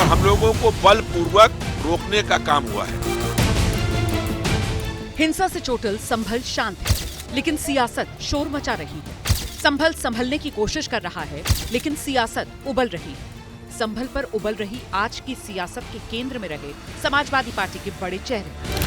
और हम लोगों को बलपूर्वक रोकने का काम हुआ है। हिंसा से चोटिल संभल शांत है, लेकिन सियासत शोर मचा रही है। संभल संभलने की कोशिश कर रहा है, लेकिन सियासत उबल रही है। संभल पर उबल रही आज की सियासत के केंद्र में रहे समाजवादी पार्टी के बड़े चेहरे।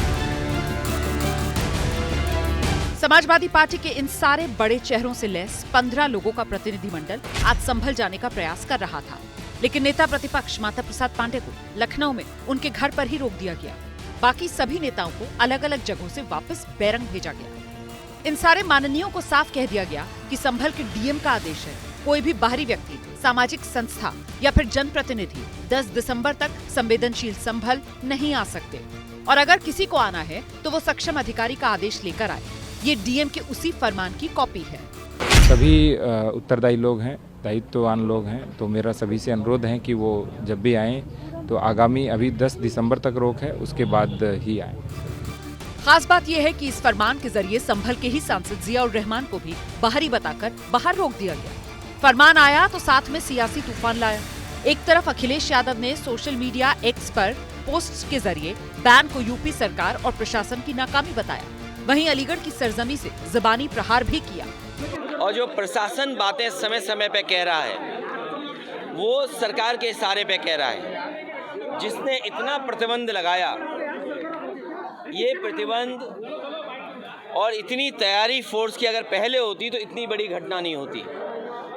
समाजवादी पार्टी के इन सारे बड़े चेहरों से लैस 15 लोगों का प्रतिनिधिमंडल आज संभल जाने का प्रयास कर रहा था, लेकिन नेता प्रतिपक्ष माता प्रसाद पांडे को लखनऊ में उनके घर पर ही रोक दिया गया। बाकी सभी नेताओं को अलग अलग जगहों से वापस बैरंग भेजा गया। इन सारे माननीयों को साफ कह दिया गया कि संभल के डीएम का आदेश है, कोई भी बाहरी व्यक्ति, सामाजिक संस्था या फिर जनप्रतिनिधि 10 दिसंबर तक संवेदनशील संभल नहीं आ सकते, और अगर किसी को आना है तो वो सक्षम अधिकारी का आदेश लेकर आए। ये डीएम के उसी फरमान की कॉपी है। सभी उत्तरदायी लोग हैं, दायित्ववान लोग हैं, तो मेरा सभी से अनुरोध है कि वो जब भी आएँ तो आगामी अभी 10 दिसंबर तक रोक है, उसके बाद ही आए। खास बात यह है कि इस फरमान के जरिए संभल के ही सांसद जियाउर रहमान को भी बाहरी बताकर बाहर रोक दिया गया। फरमान आया तो साथ में सियासी तूफान लाया। एक तरफ अखिलेश यादव ने सोशल मीडिया एक्स पर पोस्ट के जरिए बैन को यूपी सरकार और प्रशासन की नाकामी बताया, वहीं अलीगढ़ की सरजमी से ज़बानी प्रहार भी किया। और जो प्रशासन बातें समय समय पे कह रहा है, वो सरकार के इशारे पे कह रहा है। जिसने इतना प्रतिबंध लगाया, ये प्रतिबंध और इतनी तैयारी फोर्स की अगर पहले होती तो इतनी बड़ी घटना नहीं होती।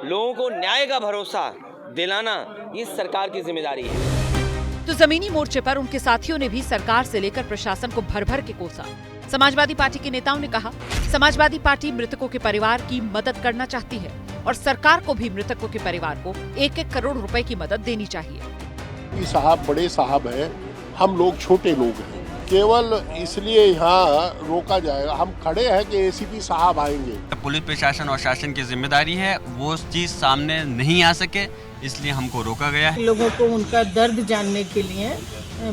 लोगों को न्याय का भरोसा दिलाना इस सरकार की जिम्मेदारी है। तो जमीनी मोर्चे पर उनके साथियों ने भी सरकार से लेकर प्रशासन को भर भर के कोसा। समाजवादी पार्टी के नेताओं ने कहा, समाजवादी पार्टी मृतकों के परिवार की मदद करना चाहती है और सरकार को भी मृतकों के परिवार को 1-1 करोड़ रुपए की मदद देनी चाहिए। साहब बड़े साहब हैं, हम लोग छोटे लोग हैं, केवल इसलिए यहाँ रोका जाएगा। हम खड़े हैं कि एसीपी साहब आएंगे। पुलिस प्रशासन और शासन की जिम्मेदारी है, वो चीज सामने नहीं आ सके, इसलिए हमको रोका गया है। लोगों को उनका दर्द जानने के लिए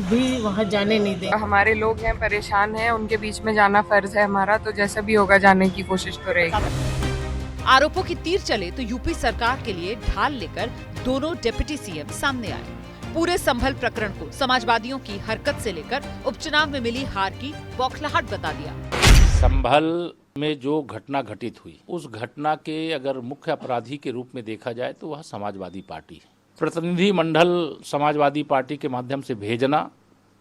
भी वहाँ जाने नहीं देंगे। हमारे लोग हैं, परेशान हैं, उनके बीच में जाना फर्ज है हमारा, तो जैसा भी होगा जाने की कोशिश तो रहेगी। आरोपों की तीर चले तो यूपी सरकार के लिए ढाल लेकर दोनों डिप्टी सीएम सामने आए। पूरे संभल प्रकरण को समाजवादियों की हरकत से लेकर उपचुनाव में मिली हार की बौखलाहट बता दिया। संभल में जो घटना घटित हुई, उस घटना के अगर मुख्य अपराधी के रूप में देखा जाए तो वह समाजवादी पार्टी है। प्रतिनिधि मंडल समाजवादी पार्टी के माध्यम से भेजना,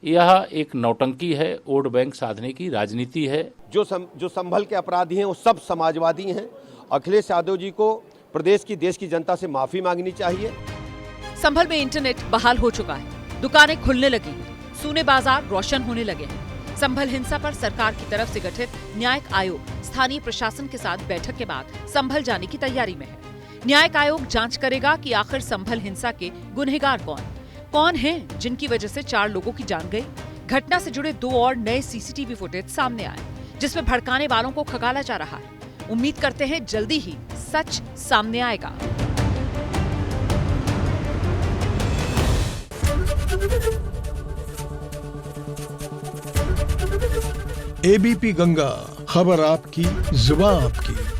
यह एक नौटंकी है, वोट बैंक साधने की राजनीति है। जो संभल के अपराधी हैं वो सब समाजवादी हैं। अखिलेश यादव जी को प्रदेश की, देश की जनता से माफी मांगनी चाहिए। संभल में इंटरनेट बहाल हो चुका है, दुकानें खुलने लगी, सूने बाजार रोशन होने लगे हैं। संभल हिंसा पर सरकार की तरफ से गठित न्यायिक आयोग स्थानीय प्रशासन के साथ बैठक के बाद संभल जाने की तैयारी में है। न्यायिक आयोग जांच करेगा कि आखिर संभल हिंसा के गुनहगार कौन हैं, जिनकी वजह से 4 लोगों की जान गई। घटना से जुड़े 2 और नए सीसीटीवी फुटेज सामने आए, जिसमें भड़काने वालों को खगाला जा रहा है। उम्मीद करते हैं जल्दी ही सच सामने आएगा। एबीपी गंगा, खबर आपकी, जुबान आपकी।